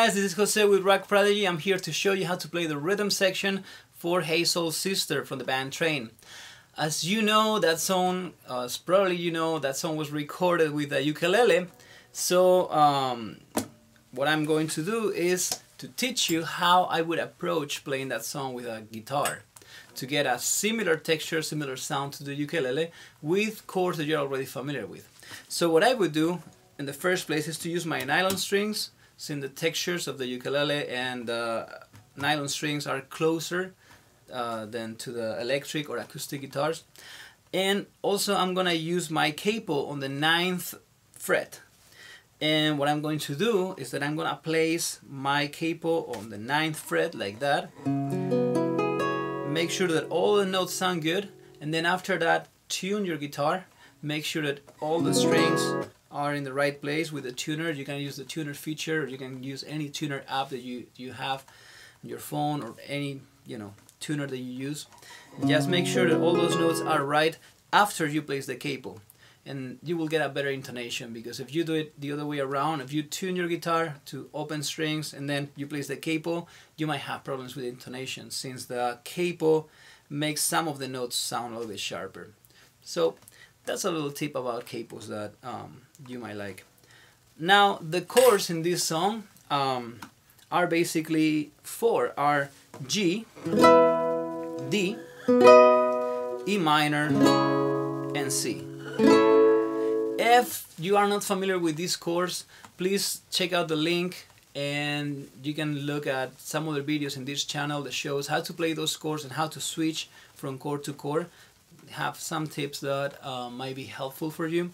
guys, this is Jose with Rock Prodigy. I'm here to show you how to play the rhythm section for Hey Soul Sister from the band Train. As you know, that song, probably you know, that song was recorded with a ukulele. So what I'm going to do is to teach you how I would approach playing that song with a guitar to get a similar texture, similar sound to the ukulele with chords that you're already familiar with. So what I would do in the first place is to use my nylon strings, since the textures of the ukulele and the nylon strings are closer than to the electric or acoustic guitars. And also I'm gonna use my capo on the 9th fret. And what I'm going to do is that I'm gonna place my capo on the 9th fret like that. Make sure that all the notes sound good, and then after that tune your guitar. Make sure that all the strings are in the right place with the tuner. You can use the tuner feature, or you can use any tuner app that you have on your phone, or any tuner that you use. Just make sure that all those notes are right after you place the capo, and you will get a better intonation. Because if you do it the other way around, if you tune your guitar to open strings and then you place the capo, you might have problems with intonation, since the capo makes some of the notes sound a little bit sharper. So that's a little tip about capos that you might like. Now the chords in this song are basically four: are G, D, E minor, and C. If you are not familiar with these chords, please check out the link and you can look at some other videos in this channel that shows how to play those chords and how to switch from chord to chord. Have some tips that might be helpful for you.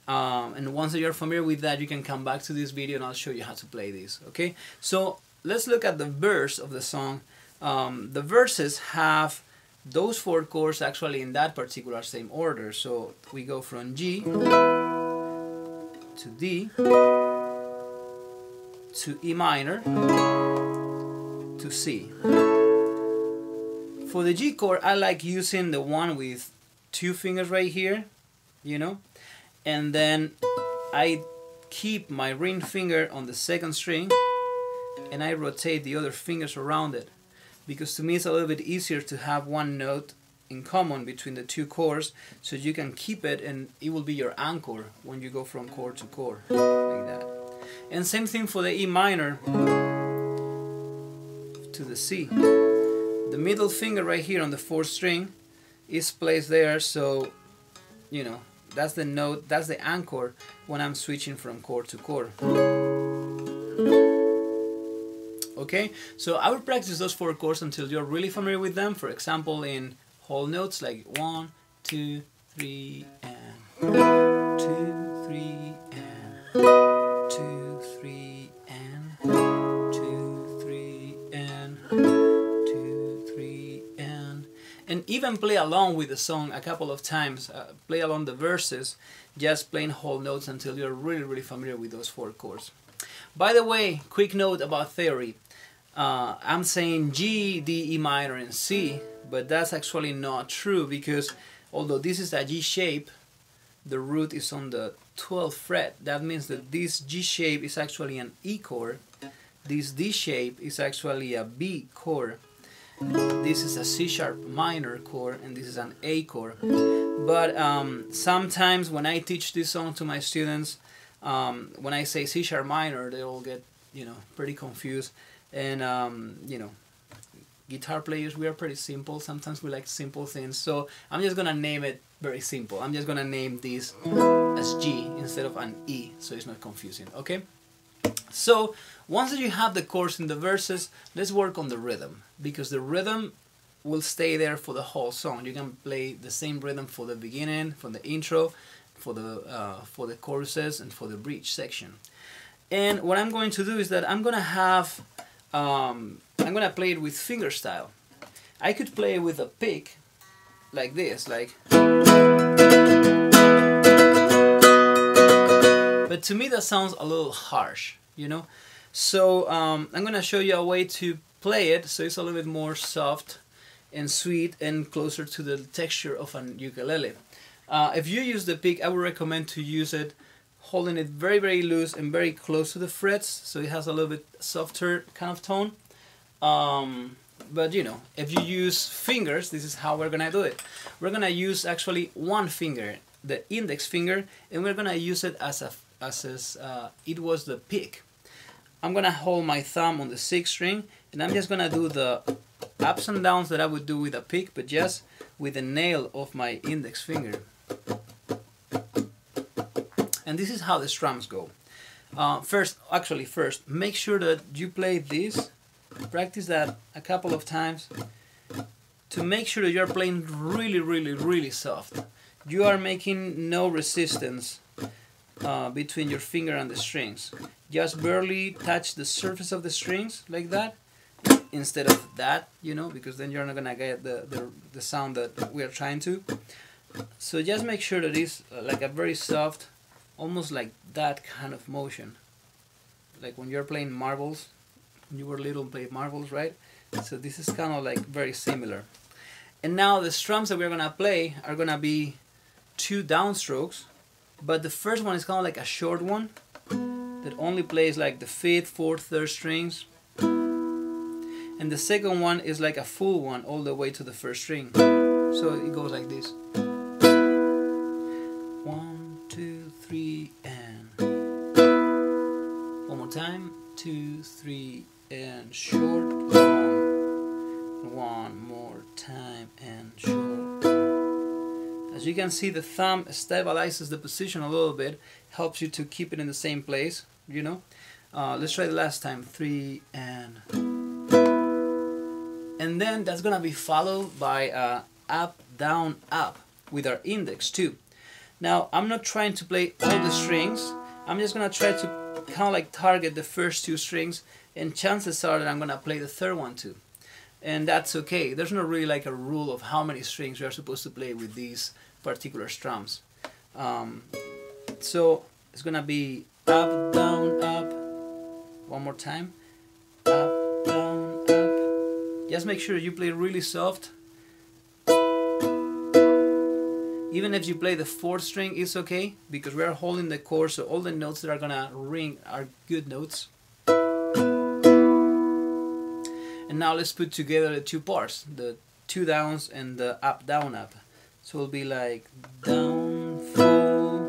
And once that you're familiar with that, you can come back to this video and I'll show you how to play these. Okay, so let's look at the verse of the song. The verses have those four chords actually in that particular same order. So we go from G to D to E minor to C. For the G chord, I like using the one with two fingers right here, and then I keep my ring finger on the second string and I rotate the other fingers around it, because to me it's a little bit easier to have one note in common between the two chords, so you can keep it and it will be your anchor when you go from chord to chord, like that. And same thing for the E minor to the C. The middle finger right here on the 4th string is placed there, so that's the note, that's the anchor when I'm switching from chord to chord. Okay, so I will practice those four chords until you're really familiar with them. For example, in whole notes like 1, 2, 3, and 2, 3, and 2, 3, and 2, 3, and 2, 3, and even play along with the song a couple of times. Play along the verses, just playing whole notes until you're really familiar with those four chords. By the way, quick note about theory. I'm saying G, D, E minor, and C, but that's actually not true, because although this is a G shape, the root is on the 12th fret. That means that this G shape is actually an E chord, this D shape is actually a B chord, this is a C sharp minor chord, and this is an A chord. But sometimes when I teach this song to my students, when I say C sharp minor, they all get pretty confused. And guitar players, we are pretty simple. Sometimes we like simple things, so I'm just gonna name it very simple. I'm just gonna name this as G instead of an E, so it's not confusing. Okay, so once that you have the chords in the verses, let's work on the rhythm, because the rhythm will stay there for the whole song. You can play the same rhythm for the beginning, for the intro, for the choruses, and for the bridge section. And what I'm going to do is that I'm gonna have I'm gonna play it with fingerstyle. I could play it with a pick like this, but to me that sounds a little harsh, So I'm gonna show you a way to play it so it's a little bit more soft and sweet and closer to the texture of an ukulele. If you use the pick, I would recommend to use it holding it very, very loose and very close to the frets, so it has a little bit softer kind of tone. But you know, if you use fingers, this is how we're gonna do it. We're gonna use actually one finger, the index finger, and we're gonna use it as it was the pick. I'm gonna hold my thumb on the 6th string, and I'm just gonna do the ups and downs that I would do with a pick, but just with the nail of my index finger. And this is how the strums go. First, make sure that you play this. Practice that a couple of times to make sure that you're playing really, really, really soft. You are making no resistance between your finger and the strings. Just barely touch the surface of the strings like that, instead of that, you know, because then you're not gonna get the sound that we are trying to. So just make sure that it's like a very soft, almost like that kind of motion, like when you're playing marbles. When you were little and played marbles, right? So this is kind of like very similar. And now the strums that we're gonna play are gonna be 2 downstrokes, but the first one is kind of like a short one that only plays like the 5th, 4th, 3rd strings, and the second one is like a full one all the way to the 1st string. So it goes like this: 1, 2, 3, and one more time, 2, 3, and short, long, one more time, and short. As you can see, the thumb stabilizes the position a little bit, helps you to keep it in the same place, you know. Let's try the last time, 3, and then that's gonna be followed by up, down, up with our index too. Now I'm not trying to play all the strings, I'm just gonna try to kind of like target the first 2 strings, and chances are that I'm gonna play the 3rd one too, and that's okay. There's not really like a rule of how many strings we are supposed to play with these particular strums. So it's gonna be up, down, up. One more time, up, down, up. Just make sure you play really soft. Even if you play the 4th string, it's okay, because we are holding the chord, so all the notes that are gonna ring are good notes. And now let's put together the 2 parts, the 2 downs and the up, down, up. So it'll be like down, full,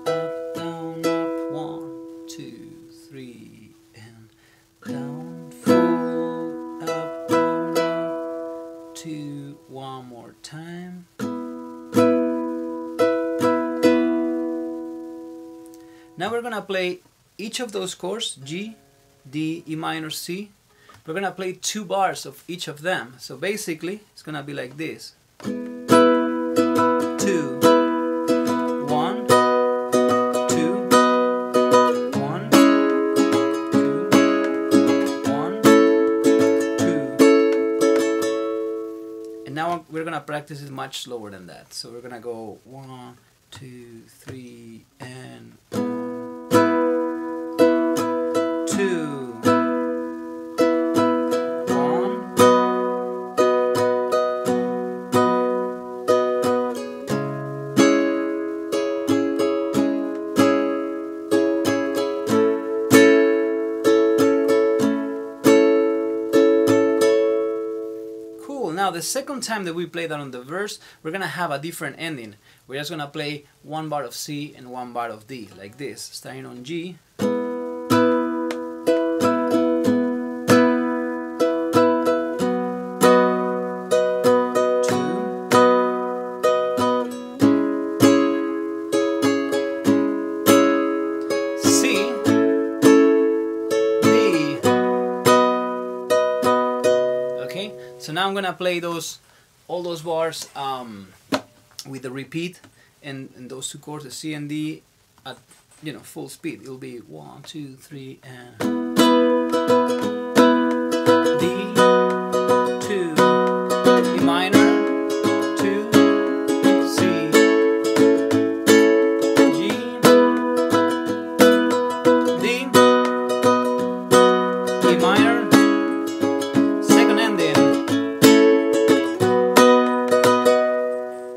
up, down, up, 1, 2, 3, and down, full, up, down, up, 2, one more time. Now we're gonna play each of those chords, G, D, E minor, C. We're gonna play 2 bars of each of them. So basically, it's gonna be like this: 2, 1, 2, 1, 2, 1, 2. And now we're gonna practice it much slower than that. So we're gonna go 1, 2, 3, and 2. Now the second time that we play that on the verse, we're gonna have a different ending. We're just gonna play 1 bar of C and 1 bar of D, like this, starting on G. So now I'm gonna play all those bars with the repeat and those 2 chords, the C and D, at full speed. It'll be 1, 2, 3, and D, 2, E minor, 2, C, G, D, E minor.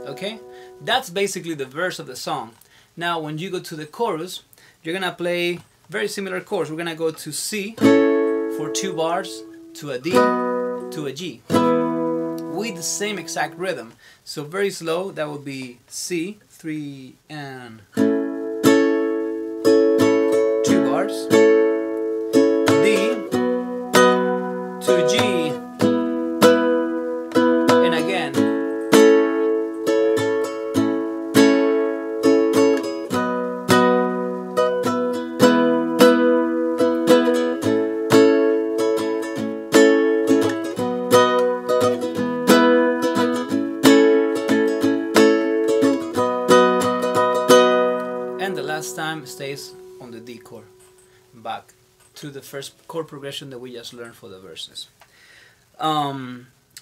Okay, that's basically the verse of the song. Now when you go to the chorus, you're gonna play very similar chords. We're gonna go to C for 2 bars, to a D, to a G, with the same exact rhythm. So very slow, that would be C, 3 and 2 bars, D, to G, and again. And the last time stays on the D chord, back to the first chord progression that we just learned for the verses.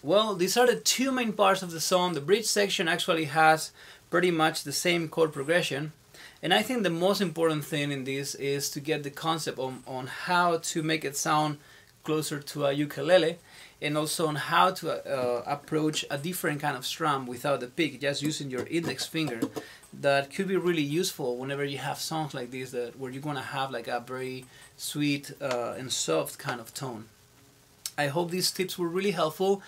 Well, these are the 2 main parts of the song. The bridge section actually has pretty much the same chord progression, and I think the most important thing in this is to get the concept on how to make it sound closer to a ukulele, and also on how to approach a different kind of strum without the pick, just using your index finger. That could be really useful whenever you have songs like this where you're gonna have like a very sweet and soft kind of tone. I hope these tips were really helpful.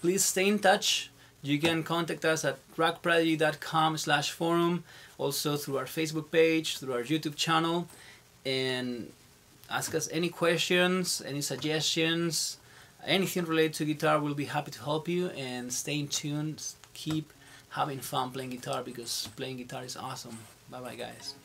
Please stay in touch. You can contact us at rockprodigy.com/forum, also through our Facebook page, through our YouTube channel, and ask us any questions, any suggestions, anything related to guitar. We'll be happy to help you, and stay in tune. Keep having fun playing guitar, because playing guitar is awesome. Bye bye, guys.